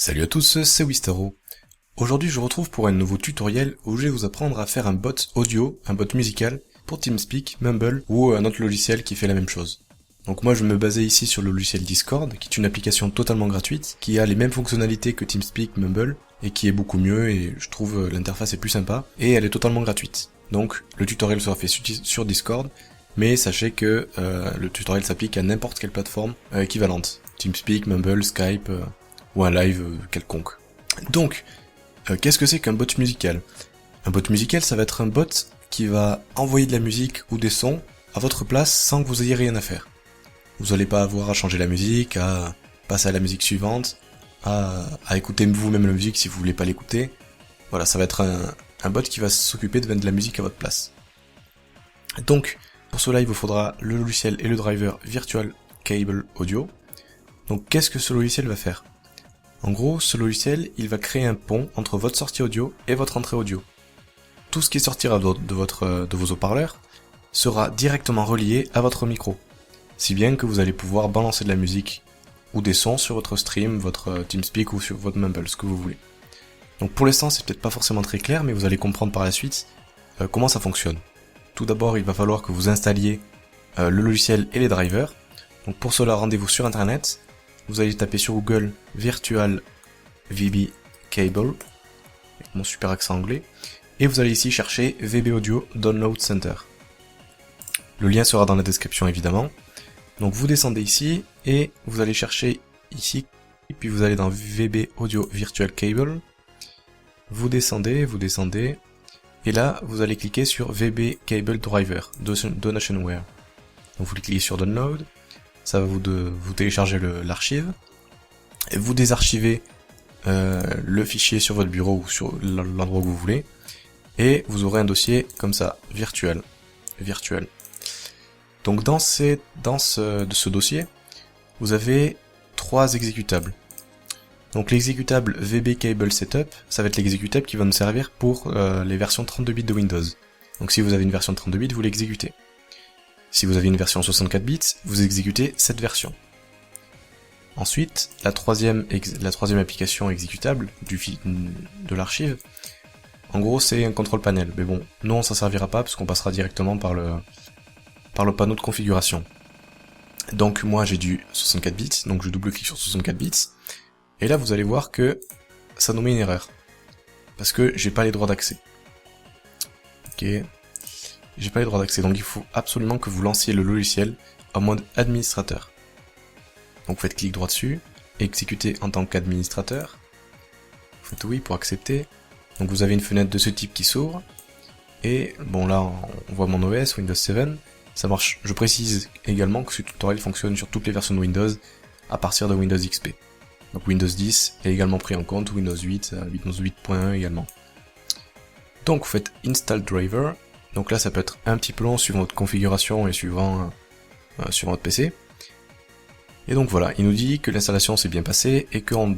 Salut à tous, c'est Wistaro. Aujourd'hui je vous retrouve pour un nouveau tutoriel où je vais vous apprendre à faire un bot audio, un bot musical, pour TeamSpeak, Mumble ou un autre logiciel qui fait la même chose. Donc moi je me basais ici sur le logiciel Discord, qui est une application totalement gratuite, qui a les mêmes fonctionnalités que TeamSpeak, Mumble, et qui est beaucoup mieux, et je trouve l'interface est plus sympa, et elle est totalement gratuite. Donc le tutoriel sera fait sur Discord, mais sachez que le tutoriel s'applique à n'importe quelle plateforme équivalente. TeamSpeak, Mumble, Skype, ou un live quelconque. Donc, qu'est-ce que c'est qu'un bot musical? Un bot musical, ça va être un bot qui va envoyer de la musique ou des sons à votre place sans que vous ayez rien à faire. Vous n'allez pas avoir à changer la musique, à passer à la musique suivante, à écouter vous-même la musique si vous voulez pas l'écouter. Voilà, ça va être un bot qui va s'occuper de mettre de la musique à votre place. Donc, pour cela, il vous faudra le logiciel et le driver Virtual Cable Audio. Donc, qu'est-ce que ce logiciel va faire? En gros, ce logiciel, il va créer un pont entre votre sortie audio et votre entrée audio. Tout ce qui sortira de vos haut-parleurs sera directement relié à votre micro, si bien que vous allez pouvoir balancer de la musique ou des sons sur votre stream, votre TeamSpeak ou sur votre Mumble, ce que vous voulez. Donc pour l'instant, c'est peut-être pas forcément très clair, mais vous allez comprendre par la suite comment ça fonctionne. Tout d'abord, il va falloir que vous installiez le logiciel et les drivers. Donc pour cela, rendez-vous sur internet. Vous allez taper sur Google Virtual VB Cable, avec mon super accent anglais, et vous allez ici chercher VB Audio Download Center. Le lien sera dans la description évidemment. Donc vous descendez ici, et vous allez chercher ici, et puis vous allez dans VB Audio Virtual Cable, vous descendez, et là vous allez cliquer sur VB Cable Driver, Donationware. Donc vous cliquez sur Download, ça va vous télécharger l'archive, et vous désarchivez le fichier sur votre bureau ou sur l'endroit que vous voulez, et vous aurez un dossier comme ça, virtuel. Donc dans ce dossier, vous avez 3 exécutables. Donc l'exécutable VB Cable Setup, ça va être l'exécutable qui va nous servir pour les versions 32 bits de Windows. Donc si vous avez une version 32 bits, vous l'exécutez. Si vous avez une version 64 bits, vous exécutez cette version. Ensuite, la troisième application exécutable de l'archive, en gros c'est un contrôle panel. Mais bon, nous on s'en servira pas parce qu'on passera directement par le panneau de configuration. Donc moi j'ai du 64 bits, donc je double-clique sur 64 bits, et là vous allez voir que ça nous met une erreur. Parce que j'ai pas les droits d'accès. Ok. J'ai pas les droits d'accès, donc il faut absolument que vous lanciez le logiciel en mode administrateur. Donc vous faites clic droit dessus, exécuter en tant qu'administrateur, vous faites oui pour accepter, donc vous avez une fenêtre de ce type qui s'ouvre, et bon là on voit mon OS, Windows 7, ça marche, je précise également que ce tutoriel fonctionne sur toutes les versions de Windows à partir de Windows XP. Donc Windows 10 est également pris en compte, Windows 8, Windows 8.1 également. Donc vous faites Install Driver. Donc là ça peut être un petit peu long suivant votre configuration et suivant votre PC. Et donc voilà, il nous dit que l'installation s'est bien passée et qu'on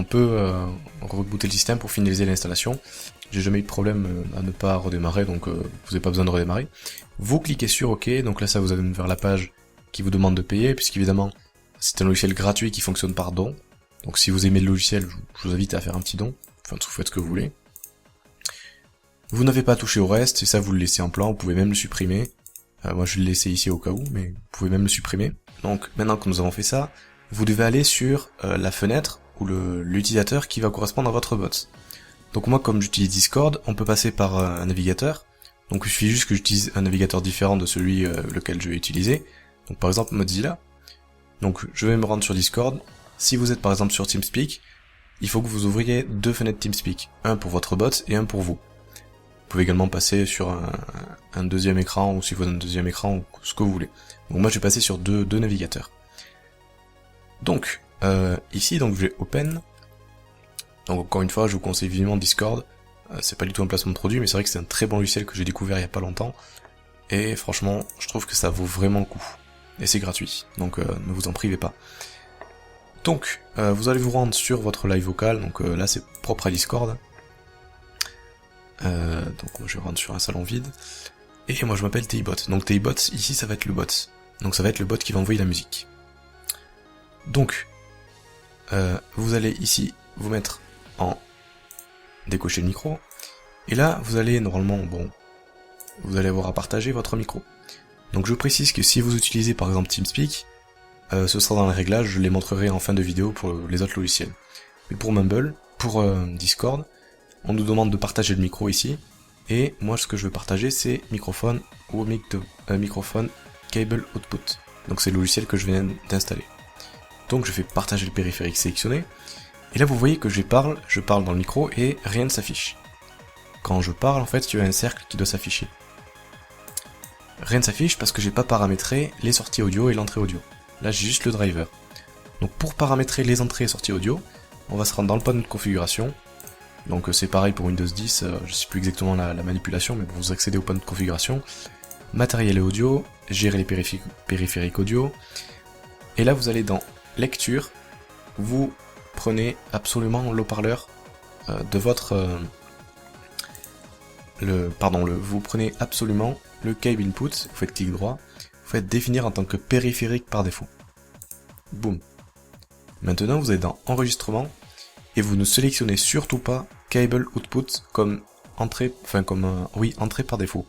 peut rebooter le système pour finaliser l'installation. J'ai jamais eu de problème à ne pas redémarrer, donc vous n'avez pas besoin de redémarrer. Vous cliquez sur OK, donc là ça vous amène vers la page qui vous demande de payer, puisqu'évidemment c'est un logiciel gratuit qui fonctionne par don. Donc si vous aimez le logiciel, je vous invite à faire un petit don, enfin vous faites ce que vous voulez. Vous n'avez pas touché au reste, et ça vous le laissez en plan, vous pouvez même le supprimer. Moi je vais le laisser ici au cas où, mais vous pouvez même le supprimer. Donc maintenant que nous avons fait ça, vous devez aller sur la fenêtre ou l'utilisateur qui va correspondre à votre bot. Donc moi comme j'utilise Discord, on peut passer par un navigateur. Donc il suffit juste que j'utilise un navigateur différent de celui lequel je vais utiliser. Donc par exemple Mozilla. Donc je vais me rendre sur Discord. Si vous êtes par exemple sur TeamSpeak, il faut que vous ouvriez 2 fenêtres TeamSpeak. Un pour votre bot et un pour vous. Vous pouvez également passer sur un deuxième écran, ou si vous avez un deuxième écran, ou ce que vous voulez. Donc moi je vais passer sur deux navigateurs. Donc, ici donc je vais Open. Donc encore une fois, je vous conseille vivement Discord. C'est pas du tout un placement de produit, mais c'est vrai que c'est un très bon logiciel que j'ai découvert il y a pas longtemps. Et franchement, je trouve que ça vaut vraiment le coup. Et c'est gratuit, donc ne vous en privez pas. Donc, vous allez vous rendre sur votre live vocal, donc là c'est propre à Discord. Donc moi je rentre sur un salon vide, et moi je m'appelle TIBot. Donc TIBot, ici ça va être le bot. Donc ça va être le bot qui va envoyer la musique. Donc, vous allez ici vous mettre en décocher le micro, et là vous allez normalement, bon, vous allez avoir à partager votre micro. Donc je précise que si vous utilisez par exemple TeamSpeak, ce sera dans les réglages, je les montrerai en fin de vidéo pour les autres logiciels. Mais pour Mumble, pour Discord, on nous demande de partager le micro ici, et moi ce que je veux partager c'est microphone ou microphone cable output. Donc c'est le logiciel que je viens d'installer. Donc je fais partager le périphérique sélectionné, et là vous voyez que je parle dans le micro et rien ne s'affiche. Quand je parle en fait il y a un cercle qui doit s'afficher. Rien ne s'affiche parce que j'ai pas paramétré les sorties audio et l'entrée audio. Là j'ai juste le driver. Donc pour paramétrer les entrées et sorties audio, on va se rendre dans le panneau de configuration. Donc c'est pareil pour Windows 10, je sais plus exactement la manipulation, mais vous accédez au panneau de configuration. Matériel et audio, gérer les périphériques audio. Et là vous allez dans lecture, vous prenez absolument l'haut-parleur de votre... vous prenez absolument le cable input, vous faites clic droit, vous faites définir en tant que périphérique par défaut. Boum. Maintenant vous êtes dans enregistrement et vous ne sélectionnez surtout pas cable output comme entrée, entrée par défaut.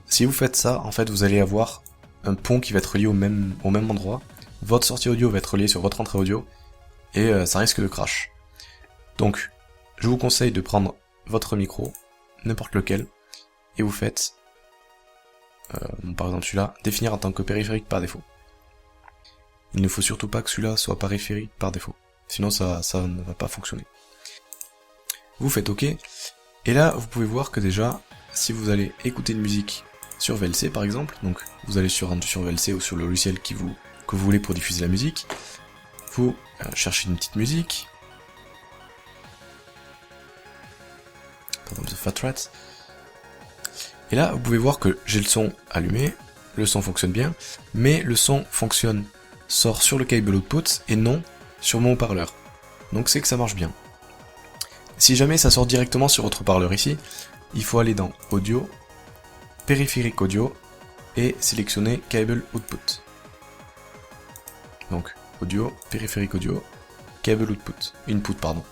Si vous faites ça, en fait vous allez avoir un pont qui va être relié au même endroit, votre sortie audio va être reliée sur votre entrée audio, et ça risque de crash. Donc, je vous conseille de prendre votre micro, n'importe lequel, et vous faites, par exemple celui-là, définir en tant que périphérique par défaut. Il ne faut surtout pas que celui-là soit périphérique par défaut, sinon ça ne va pas fonctionner. Vous faites OK, et là vous pouvez voir que déjà, si vous allez écouter une musique sur VLC par exemple, donc vous allez sur VLC ou sur le logiciel que vous voulez pour diffuser la musique, vous cherchez une petite musique, par exemple The Fat Rat, et là vous pouvez voir que j'ai le son allumé, le son fonctionne bien, mais le son sort sur le cable output et non sur mon haut-parleur. Donc c'est que ça marche bien. Si jamais ça sort directement sur votre haut-parleur ici, il faut aller dans Audio, Périphérique Audio, et sélectionner Cable Output. Donc, Audio, Périphérique Audio, Cable Input, pardon.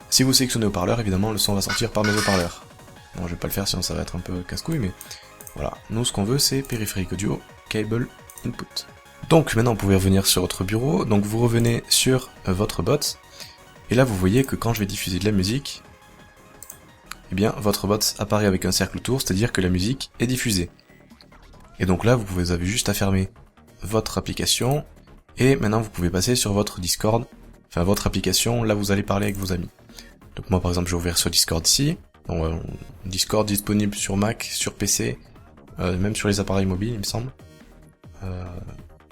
Si vous sélectionnez haut-parleur, évidemment, le son va sortir par mes haut-parleurs. Bon, je vais pas le faire sinon ça va être un peu casse-couille, mais voilà. Nous, ce qu'on veut, c'est Périphérique Audio, Cable Input. Donc, maintenant, vous pouvez revenir sur votre bureau. Donc, vous revenez sur votre bot. Et là, vous voyez que quand je vais diffuser de la musique, eh bien, votre bot apparaît avec un cercle autour, c'est-à-dire que la musique est diffusée. Et donc là, vous avez juste à fermer votre application, et maintenant vous pouvez passer sur votre Discord, enfin votre application, là vous allez parler avec vos amis. Donc moi par exemple, je vais ouvrir ce Discord ici, donc, Discord disponible sur Mac, sur PC, même sur les appareils mobiles, il me semble.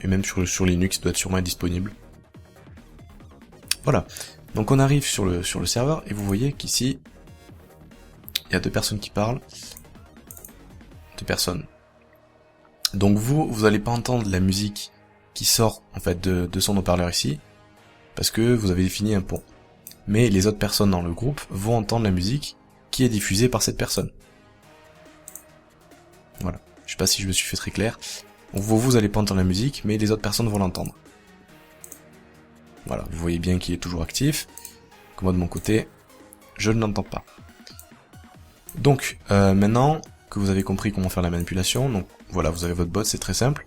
Et même sur Linux, il doit être sûrement disponible. Voilà. Donc on arrive sur le serveur, et vous voyez qu'ici, il y a deux personnes qui parlent. Deux personnes. Donc vous allez pas entendre la musique qui sort en fait de son haut-parleur ici, parce que vous avez défini un pont. Mais les autres personnes dans le groupe vont entendre la musique qui est diffusée par cette personne. Voilà. Je sais pas si je me suis fait très clair. Donc vous allez pas entendre la musique, mais les autres personnes vont l'entendre. Voilà, vous voyez bien qu'il est toujours actif. Que moi de mon côté, je ne l'entends pas. Donc, maintenant que vous avez compris comment faire la manipulation, donc voilà, vous avez votre bot, c'est très simple.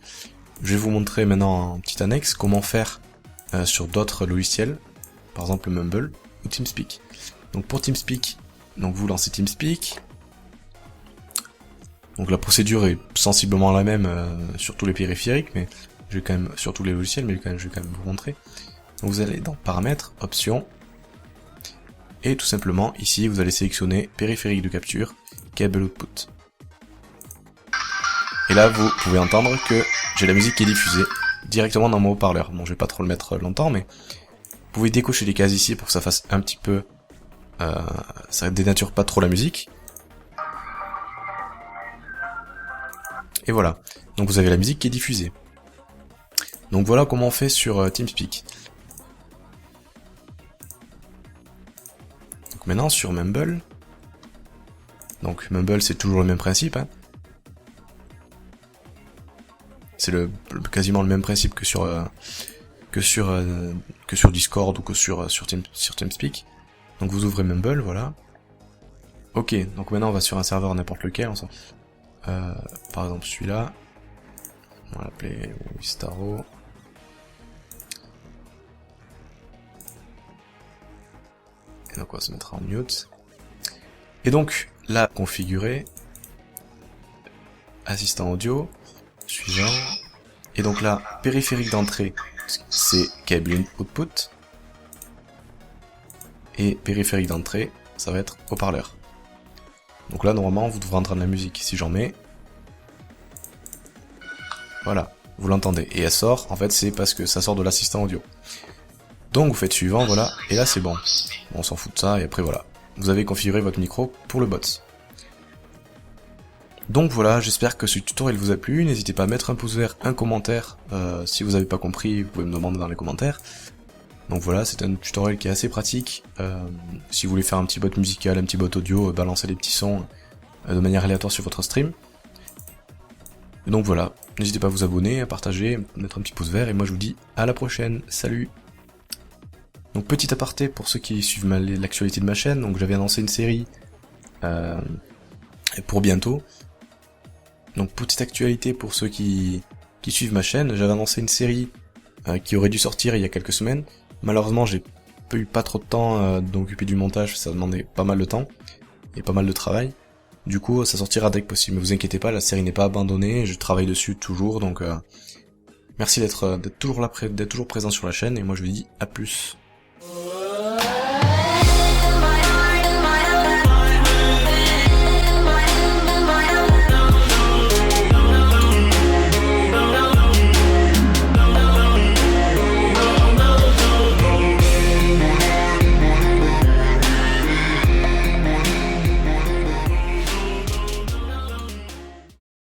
Je vais vous montrer maintenant en petite annexe comment faire sur d'autres logiciels, par exemple Mumble ou TeamSpeak. Donc pour TeamSpeak, donc vous lancez TeamSpeak. Donc la procédure est sensiblement la même sur tous les périphériques, mais je vais quand même sur tous les logiciels, mais je vais quand même vous montrer. Donc vous allez dans Paramètres, Options, et tout simplement ici vous allez sélectionner Périphérique de capture, Cable Output. Et là vous pouvez entendre que j'ai la musique qui est diffusée directement dans mon haut-parleur. Bon, je vais pas trop le mettre longtemps, mais vous pouvez décocher les cases ici pour que ça fasse un petit peu... ça dénature pas trop la musique. Et voilà. Donc vous avez la musique qui est diffusée. Donc voilà comment on fait sur TeamSpeak. Donc maintenant sur Mumble. Donc Mumble c'est toujours le même principe. Hein. C'est quasiment le même principe que sur que sur Discord ou que sur TeamSpeak. Donc vous ouvrez Mumble, voilà. Ok, donc maintenant on va sur un serveur n'importe lequel, par exemple celui-là. On va l'appeler Wistaro. Et donc on va se mettre en mute. Et donc, là, configurer. Assistant audio. Suivant. Et donc là, périphérique d'entrée, c'est câble output. Et périphérique d'entrée, ça va être haut-parleur. Donc là, normalement, vous devrez entendre la musique. Si j'en mets, voilà, vous l'entendez. Et elle sort, en fait, c'est parce que ça sort de l'assistant audio. Donc vous faites suivant, voilà, et là c'est bon. On s'en fout de ça, et après voilà. Vous avez configuré votre micro pour le bot. Donc voilà, j'espère que ce tutoriel vous a plu. N'hésitez pas à mettre un pouce vert, un commentaire. Si vous n'avez pas compris, vous pouvez me demander dans les commentaires. Donc voilà, c'est un tutoriel qui est assez pratique. Si vous voulez faire un petit bot musical, un petit bot audio, balancer des petits sons de manière aléatoire sur votre stream. Et donc voilà, n'hésitez pas à vous abonner, à partager, à mettre un petit pouce vert, et moi je vous dis à la prochaine, salut. Donc petit aparté pour ceux qui suivent l'actualité de ma chaîne, donc j'avais annoncé une série pour bientôt. Donc petite actualité pour ceux qui suivent ma chaîne, j'avais annoncé une série qui aurait dû sortir il y a quelques semaines. Malheureusement j'ai pas trop de temps d'occuper du montage, ça demandait pas mal de temps et pas mal de travail. Du coup ça sortira dès que possible, mais vous inquiétez pas, la série n'est pas abandonnée, je travaille dessus toujours, donc merci d'être toujours là, d'être toujours présent sur la chaîne, et moi je vous dis à plus.